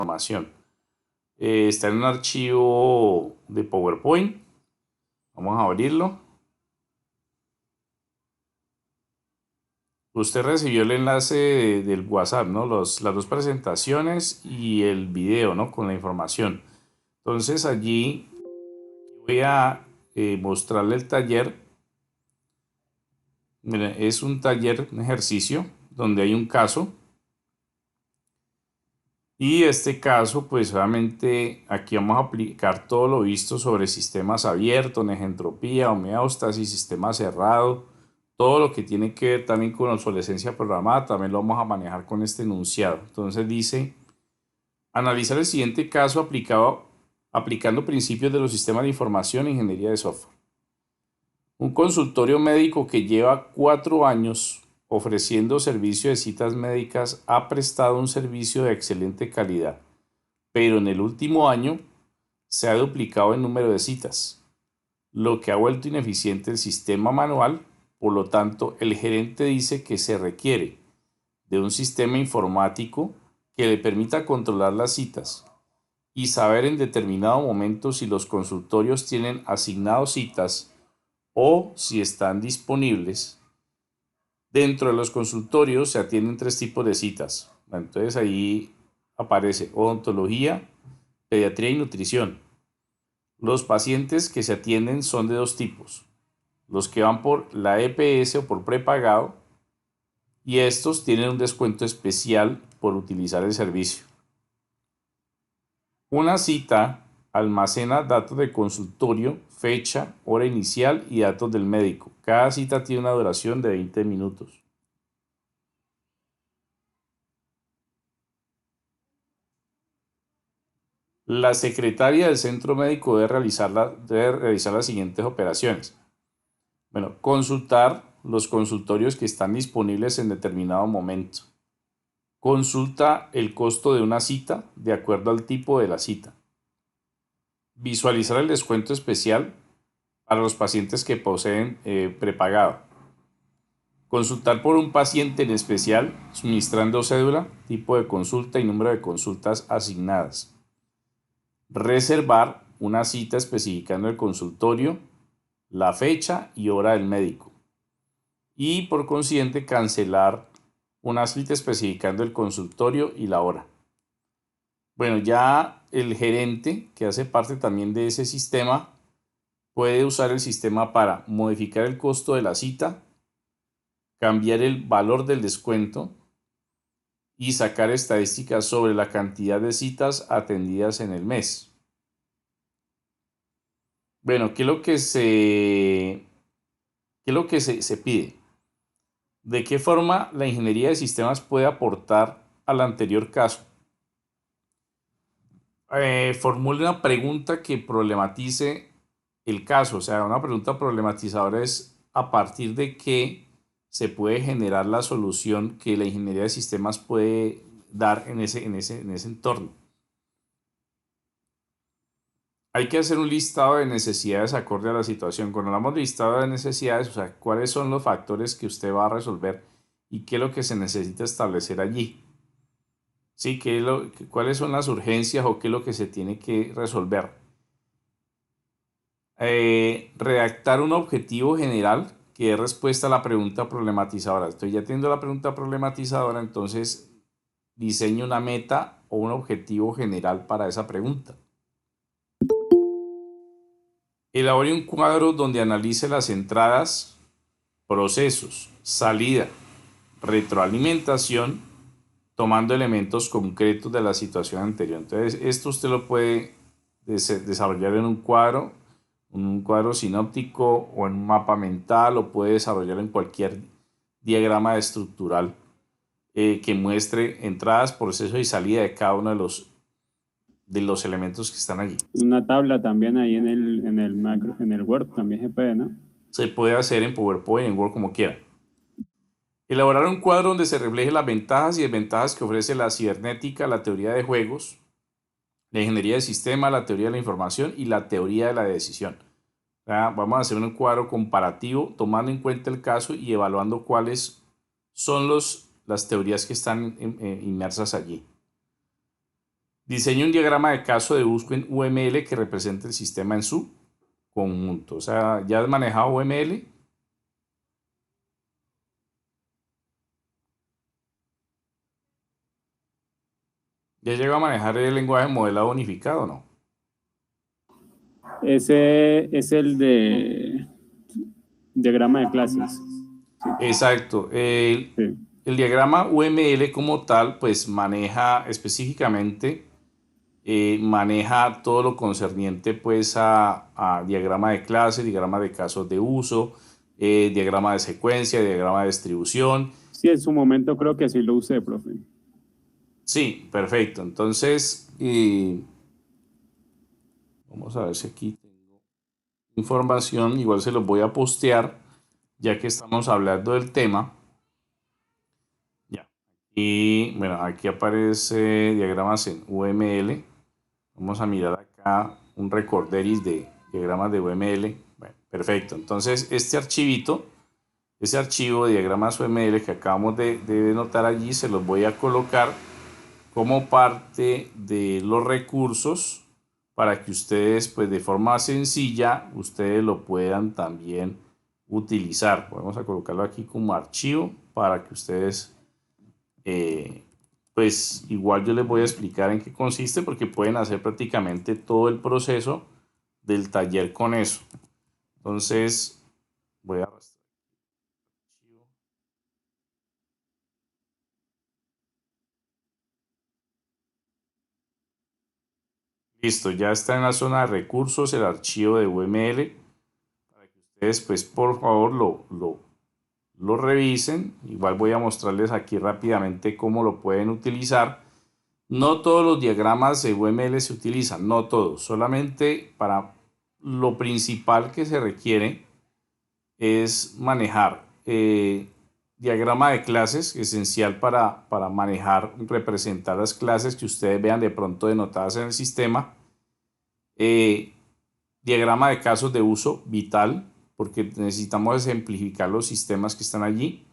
información. Está en un archivo de PowerPoint. Vamos a abrirlo. Usted recibió el enlace del WhatsApp, ¿no? Las dos presentaciones y el video, ¿no? Con la información. Entonces allí voy a mostrarle el taller. Miren, es un taller, un ejercicio, donde hay un caso. Y este caso, pues obviamente aquí vamos a aplicar todo lo visto sobre sistemas abiertos, negentropía, homeostasis, sistema cerrado, todo lo que tiene que ver también con obsolescencia programada, también lo vamos a manejar con este enunciado. Entonces dice, analizar el siguiente caso aplicando principios de los sistemas de información e ingeniería de software. Un consultorio médico que lleva 4 años ofreciendo servicio de citas médicas ha prestado un servicio de excelente calidad, pero en el último año se ha duplicado el número de citas, lo que ha vuelto ineficiente el sistema manual. Por lo tanto, el gerente dice que se requiere de un sistema informático que le permita controlar las citas y saber en determinado momento si los consultorios tienen asignados citas o si están disponibles. Dentro de los consultorios se atienden 3 tipos de citas. Entonces ahí aparece odontología, pediatría y nutrición. Los pacientes que se atienden son de 2 tipos. Los que van por la EPS o por prepagado, y estos tienen un descuento especial por utilizar el servicio. Una cita almacena datos de consultorio, fecha, hora inicial y datos del médico. Cada cita tiene una duración de 20 minutos. La secretaria del centro médico debe realizar las siguientes operaciones. Bueno, consultar los consultorios que están disponibles en determinado momento. Consulta el costo de una cita de acuerdo al tipo de la cita. Visualizar el descuento especial para los pacientes que poseen prepagado. Consultar por un paciente en especial, suministrando cédula, tipo de consulta y número de consultas asignadas. Reservar una cita especificando el consultorio, la fecha y hora del médico. Y por consiguiente cancelar una cita especificando el consultorio y la hora. Bueno, ya el gerente, que hace parte también de ese sistema, puede usar el sistema para modificar el costo de la cita, cambiar el valor del descuento y sacar estadísticas sobre la cantidad de citas atendidas en el mes. Bueno, ¿qué es lo que se pide? ¿De qué forma la ingeniería de sistemas puede aportar al anterior caso? Formule una pregunta que problematice el caso. O sea, una pregunta problematizadora es a partir de qué se puede generar la solución que la ingeniería de sistemas puede dar en ese entorno. Hay que hacer un listado de necesidades acorde a la situación. Cuando hablamos de listado de necesidades, o sea, cuáles son los factores que usted va a resolver y qué es lo que se necesita establecer allí. Sí, cuáles son las urgencias o qué es lo que se tiene que resolver. Redactar un objetivo general que dé respuesta a la pregunta problematizadora. Estoy ya teniendo la pregunta problematizadora, entonces diseño una meta o un objetivo general para esa pregunta. Elabore un cuadro donde analice las entradas, procesos, salida, retroalimentación, tomando elementos concretos de la situación anterior. Entonces, esto usted lo puede desarrollar en un cuadro sinóptico o en un mapa mental, o puede desarrollarlo en cualquier diagrama estructural que muestre entradas, procesos y salida de cada uno de los elementos que están allí. Una tabla también ahí en el macro, en el Word también se puede, ¿no? Se puede hacer en PowerPoint, en Word, como quiera. Elaborar un cuadro donde se reflejen las ventajas y desventajas que ofrece la cibernética, la teoría de juegos, la ingeniería de sistema, la teoría de la información y la teoría de la decisión. Vamos a hacer un cuadro comparativo tomando en cuenta el caso y evaluando cuáles son las teorías que están inmersas allí. Diseñe un diagrama de caso de uso en UML que represente el sistema en su conjunto. O sea, ¿ya has manejado UML? ¿Ya llegó a manejar el lenguaje modelado unificado o no? Ese es el de diagrama de clases. Exacto. Sí. El diagrama UML como tal, pues maneja específicamente, maneja todo lo concerniente pues a diagrama de clase, diagrama de casos de uso, diagrama de secuencia, diagrama de distribución. Sí, en su momento creo que sí lo usé, profe. Sí, perfecto. Entonces, vamos a ver si aquí tengo información. Igual se los voy a postear, ya que estamos hablando del tema. Ya. Y bueno, aquí aparece diagramas en UML. Vamos a mirar acá un recorderis de diagramas de UML. Bueno, perfecto. Entonces, este archivito, ese archivo de diagramas UML que acabamos de notar allí, se los voy a colocar como parte de los recursos para que ustedes, pues de forma sencilla, ustedes lo puedan también utilizar. Vamos a colocarlo aquí como archivo para que ustedes pues igual yo les voy a explicar en qué consiste porque pueden hacer prácticamente todo el proceso del taller con eso. Entonces, voy a arrastrar el archivo. Listo, ya está en la zona de recursos el archivo de UML para que ustedes, pues por favor, lo revisen. Igual voy a mostrarles aquí rápidamente cómo lo pueden utilizar. No todos los diagramas de UML se utilizan, no todos, solamente para lo principal que se requiere es manejar diagrama de clases, esencial para manejar, representar las clases que ustedes vean de pronto denotadas en el sistema. Eh, Diagrama de casos de uso vital, porque necesitamos ejemplificar los sistemas que están allí.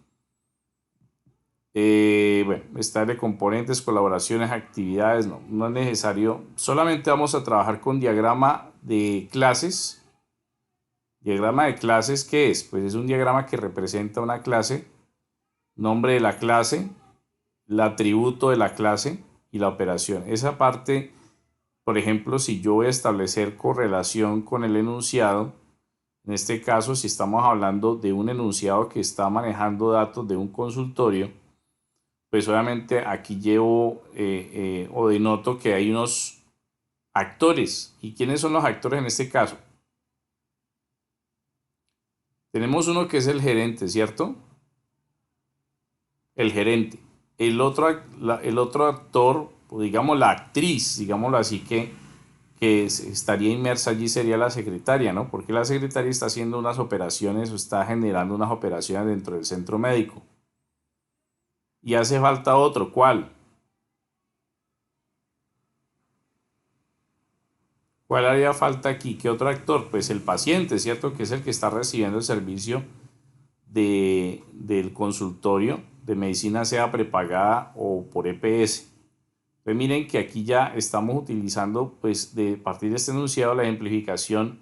Bueno, está de componentes, colaboraciones, actividades, no, no es necesario. Solamente vamos a trabajar con diagrama de clases. Diagrama de clases, ¿qué es? Pues es un diagrama que representa una clase, nombre de la clase, el atributo de la clase y la operación. Esa parte, por ejemplo, si yo voy a establecer correlación con el enunciado, en este caso, si estamos hablando de un enunciado que está manejando datos de un consultorio, pues obviamente aquí llevo o denoto que hay unos actores. ¿Y quiénes son los actores en este caso? Tenemos uno que es el gerente, ¿cierto? El gerente. El otro actor, o digamos la actriz, digámoslo así, que estaría inmersa allí sería la secretaria, ¿no? Porque la secretaria está haciendo unas operaciones o está generando unas operaciones dentro del centro médico. Y hace falta otro, ¿cuál? ¿Cuál haría falta aquí? ¿Qué otro actor? Pues el paciente, ¿cierto? Que es el que está recibiendo el servicio del consultorio de medicina, sea prepagada o por EPS. Pues miren que aquí ya estamos utilizando, pues de partir de este enunciado, la ejemplificación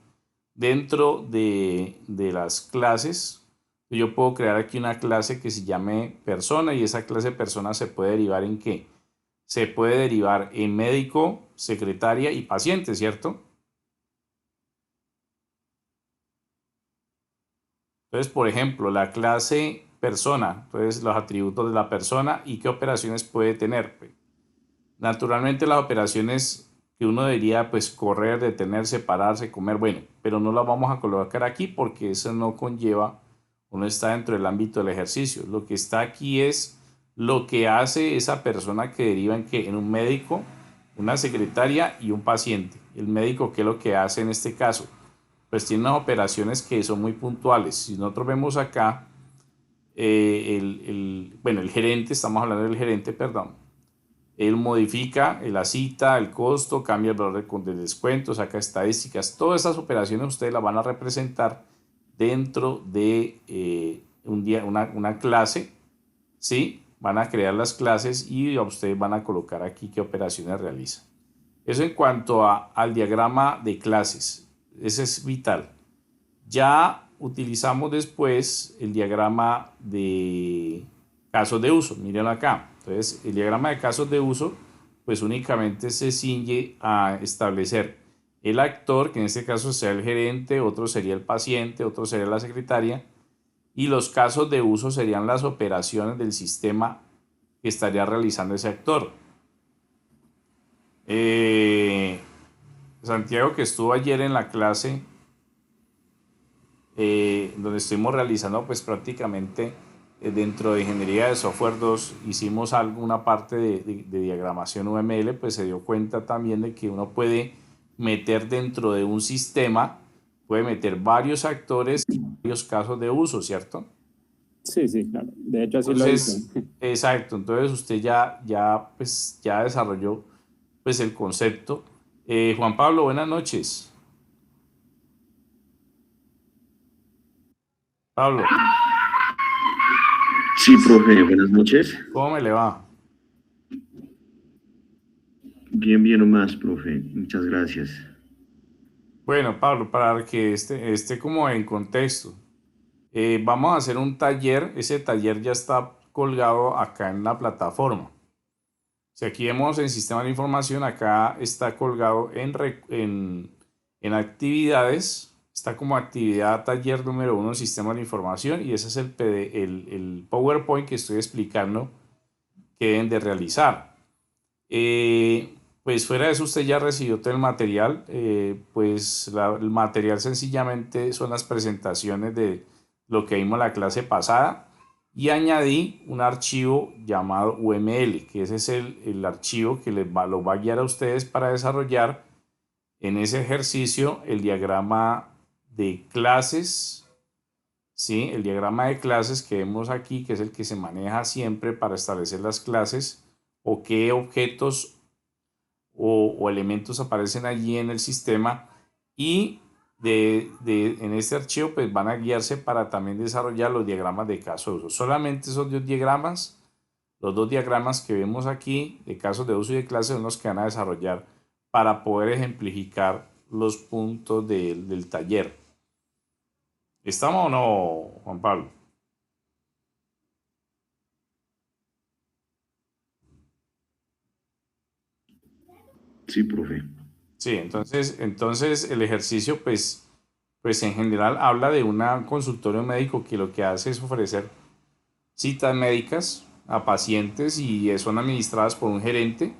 dentro de las clases. Yo puedo crear aquí una clase que se llame persona y esa clase persona se puede derivar en qué? Se puede derivar en médico, secretaria y paciente, ¿cierto? Entonces, por ejemplo, la clase persona, entonces los atributos de la persona y qué operaciones puede tener. Pues, naturalmente las operaciones que uno debería pues correr, detenerse, pararse, comer, bueno, pero no las vamos a colocar aquí porque eso no conlleva o no está dentro del ámbito del ejercicio. Lo que está aquí es lo que hace esa persona que deriva en que en un médico, una secretaria y un paciente. El médico, ¿qué es lo que hace en este caso? Pues tiene unas operaciones que son muy puntuales. Si nosotros vemos acá, bueno, el gerente, estamos hablando del gerente, perdón, él modifica la cita, el costo, cambia el valor de descuento, saca estadísticas. Todas esas operaciones ustedes las van a representar dentro de una clase, ¿sí? Van a crear las clases y ustedes van a colocar aquí qué operaciones realizan. Eso en cuanto al diagrama de clases. Ese es vital. Ya utilizamos después el diagrama de casos de uso. Miren acá. Entonces, el diagrama de casos de uso, pues únicamente se ciñe a establecer el actor, que en este caso sea el gerente, otro sería el paciente, otro sería la secretaria, y los casos de uso serían las operaciones del sistema que estaría realizando ese actor. Eh, Santiago, que estuvo ayer en la clase donde estuvimos realizando pues prácticamente dentro de ingeniería de software 2 hicimos alguna parte de diagramación UML, pues se dio cuenta también de que uno puede meter dentro de un sistema, puede meter varios actores y varios casos de uso, ¿cierto? Sí, sí, claro. De hecho, así lo hice. Entonces, exacto, entonces usted pues, ya desarrolló pues el concepto. Juan Pablo, buenas noches. Pablo, Sí, profe, buenas noches. ¿cómo me le va? Bien, bien nomás, profe. Muchas gracias. Bueno, Pablo, para que esté como en contexto, vamos a hacer un taller, ese taller ya está colgado acá en la plataforma. Si aquí vemos en sistema de información, acá está colgado en actividades, está como actividad taller número 1 sistema de información y ese es el PowerPoint que estoy explicando que deben de realizar. Pues fuera de eso usted ya recibió todo el material, pues el material sencillamente son las presentaciones de lo que vimos en la clase pasada y añadí un archivo llamado UML, que ese es el archivo que lo va a guiar a ustedes para desarrollar en ese ejercicio el diagrama de clases, ¿sí? El diagrama de clases que vemos aquí, que es el que se maneja siempre para establecer las clases o qué objetos o elementos aparecen allí en el sistema y en este archivo pues van a guiarse para también desarrollar los diagramas de caso de uso. Solamente esos dos diagramas, los dos diagramas que vemos aquí de casos de uso y de clase son los que van a desarrollar para poder ejemplificar los puntos del taller. ¿Estamos o no, Juan Pablo? Sí, profe. Sí, entonces el ejercicio pues en general habla de un consultorio médico que lo que hace es ofrecer citas médicas a pacientes y son administradas por un gerente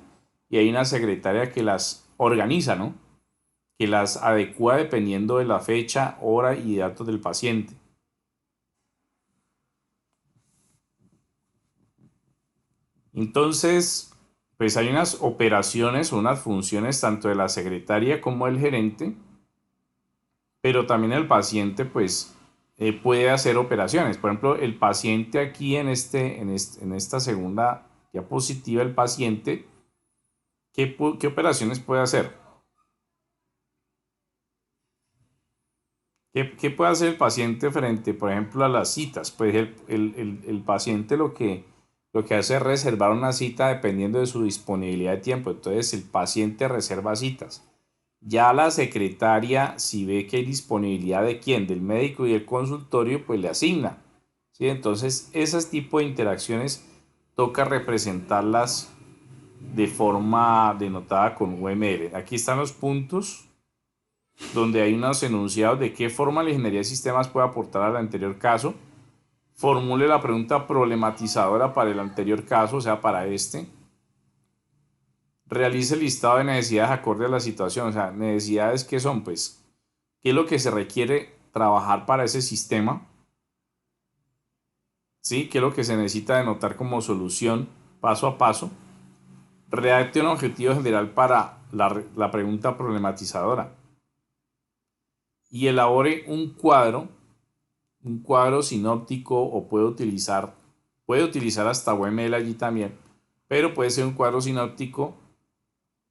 y hay una secretaria que las organiza, ¿no? Que las adecua dependiendo de la fecha, hora y datos del paciente. Entonces, pues hay unas operaciones o unas funciones tanto de la secretaria como del gerente, pero también el paciente pues puede hacer operaciones. Por ejemplo, el paciente aquí en esta segunda diapositiva, el paciente, ¿qué operaciones puede hacer? ¿Qué puede hacer el paciente frente, por ejemplo, a las citas? Pues el paciente lo que hace es reservar una cita dependiendo de su disponibilidad de tiempo. Entonces, el paciente reserva citas. Ya la secretaria, si ve que hay disponibilidad de quién, del médico y el consultorio, pues le asigna. ¿Sí? Entonces, ese tipo de interacciones toca representarlas de forma denotada con UML. Aquí están los puntos donde hay unos enunciados de qué forma la ingeniería de sistemas puede aportar al anterior caso. Formule la pregunta problematizadora para el anterior caso, o sea, para este. Realice el listado de necesidades acorde a la situación, o sea, necesidades que son, pues, qué es lo que se requiere trabajar para ese sistema, ¿sí? ¿Qué es lo que se necesita denotar como solución paso a paso? Redacte un objetivo general para la pregunta problematizadora y elabore un cuadro sinóptico o puede utilizar hasta UML allí también, pero puede ser un cuadro sinóptico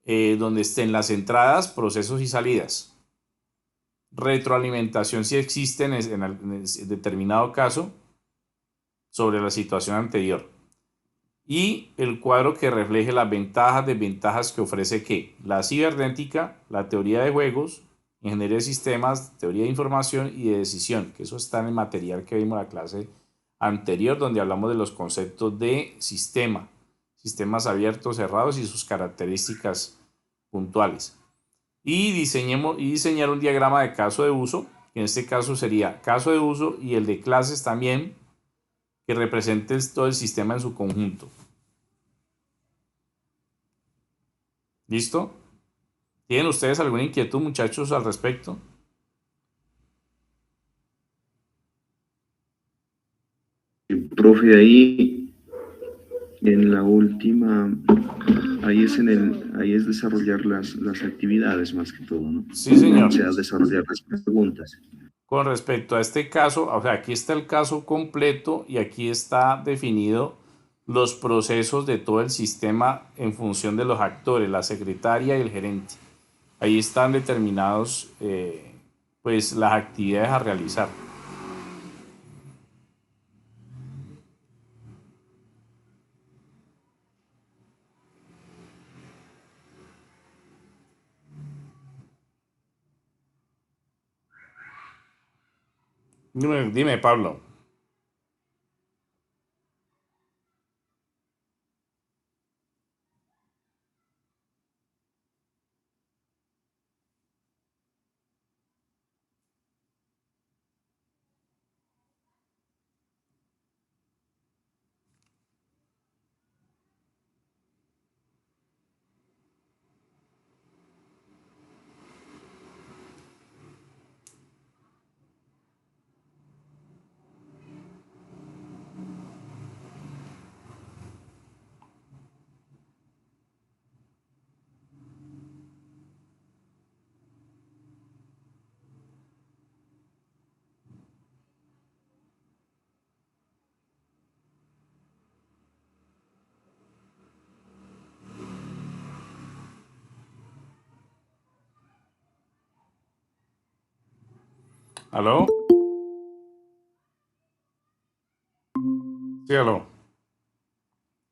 donde estén las entradas, procesos y salidas. Retroalimentación si existe en determinado caso sobre la situación anterior. y el cuadro que refleje las ventajas, desventajas que ofrece ¿qué? La cibernética, la teoría de juegos, ingeniería de sistemas, teoría de información y de decisión, que eso está en el material que vimos en la clase anterior, donde hablamos de los conceptos de sistema, sistemas abiertos, cerrados y sus características puntuales. Y diseñar un diagrama de caso de uso, que en este caso sería caso de uso, y el de clases también, que represente todo el sistema en su conjunto. ¿Listo? ¿Tienen ustedes alguna inquietud, muchachos, al respecto? Profe, ahí en la última, ahí es desarrollar las actividades más que todo, ¿no? Sí, señor. O sea, desarrollar las preguntas. Con respecto a este caso, o sea, aquí está el caso completo y aquí está definido los procesos de todo el sistema en función de los actores, la secretaria y el gerente. Ahí están determinados pues las actividades a realizar. Dime, Pablo. ¿Aló? Sí, aló.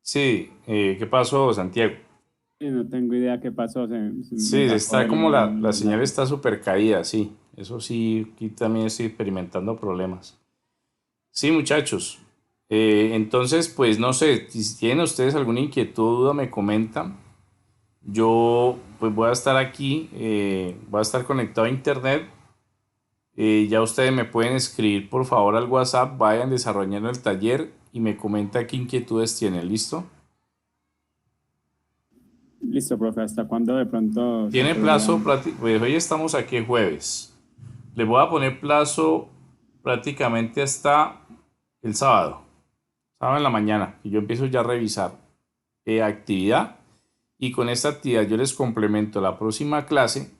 Sí, ¿qué pasó, Santiago? Sí, no tengo idea qué pasó, se Sí, me bajó está como la el señal dato. está súper caída, sí. Eso sí, aquí también estoy experimentando problemas. Sí, muchachos. Entonces, pues no sé, si tienen ustedes alguna inquietud o duda, me comentan. Yo, pues voy a estar aquí, voy a estar conectado a internet. Ya ustedes me pueden escribir, por favor, al WhatsApp, vayan desarrollando el taller y me comenta qué inquietudes tienen, ¿listo? Listo, profe, ¿hasta cuándo de pronto se Tiene podría? plazo, pues hoy estamos aquí jueves. Le voy a poner plazo prácticamente hasta el sábado, sábado en la mañana, y yo empiezo ya a revisar actividad y con esta actividad yo les complemento la próxima clase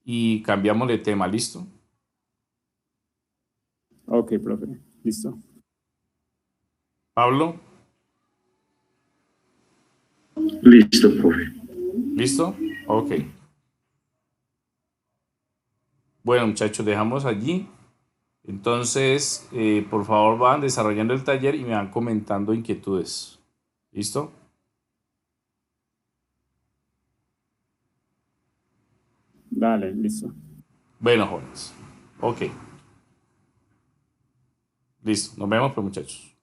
y cambiamos de tema, ¿listo? Ok, profe, listo. Pablo, Listo, profe. ¿listo? Ok. Bueno, muchachos, dejamos allí. Entonces, por favor, van desarrollando el taller y me van comentando inquietudes. ¿Listo? Dale, listo. Bueno, jóvenes. Ok. Listo. Nos vemos, pues, muchachos.